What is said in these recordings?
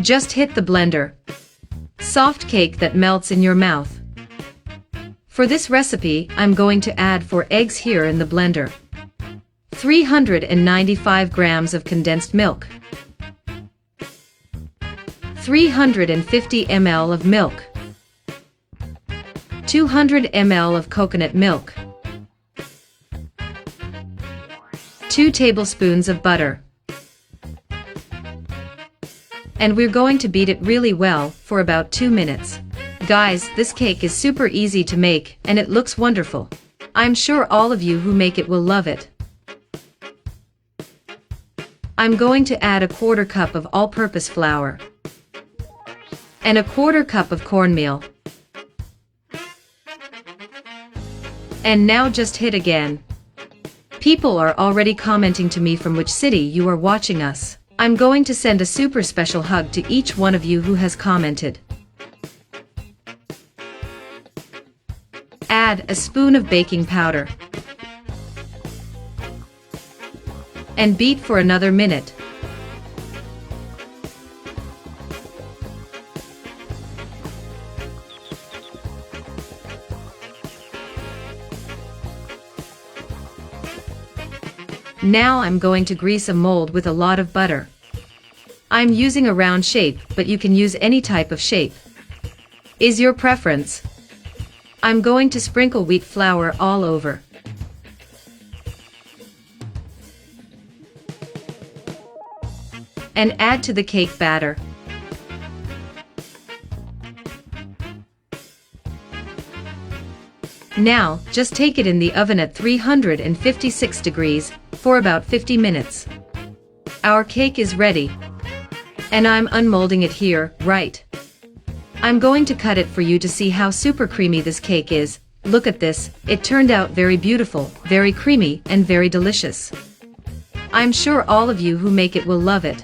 Just hit the blender. Soft cake that melts in your mouth. For this recipe, I'm going to add 4 eggs here in the blender. 395 grams of condensed milk. 350 ml of milk. 200 ml of coconut milk. 2 tablespoons of butter. And we're going to beat it really well for about 2 minutes. Guys, this cake is super easy to make and it looks wonderful. I'm sure all of you who make it will love it. I'm going to add a 1/4 cup of all-purpose flour and a 1/4 cup of cornmeal. And now just hit again. People are already commenting to me from which city you are watching us. I'm going to send a super special hug to each one of you who has commented. Add a spoon of baking powder. And beat for another minute. Now I'm going to grease a mold with a lot of butter. I'm using a round shape, but you can use any type of shape. Is your preference? I'm going to sprinkle wheat flour all over. And add to the cake batter. Now, just take it in the oven at 356 degrees for about 50 minutes. Our cake is ready. And I'm unmolding it here, right? I'm going to cut it for you to see how super creamy this cake is. Look at this, it turned out very beautiful, very creamy, and very delicious. I'm sure all of you who make it will love it.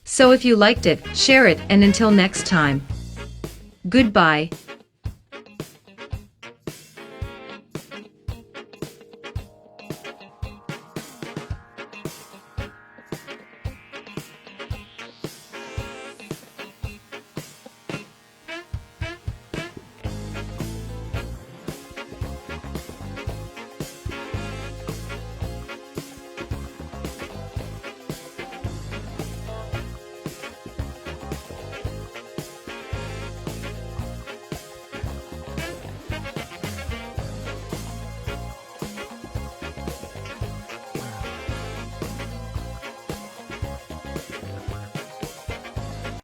So if you liked it, share it, and until next time. Goodbye.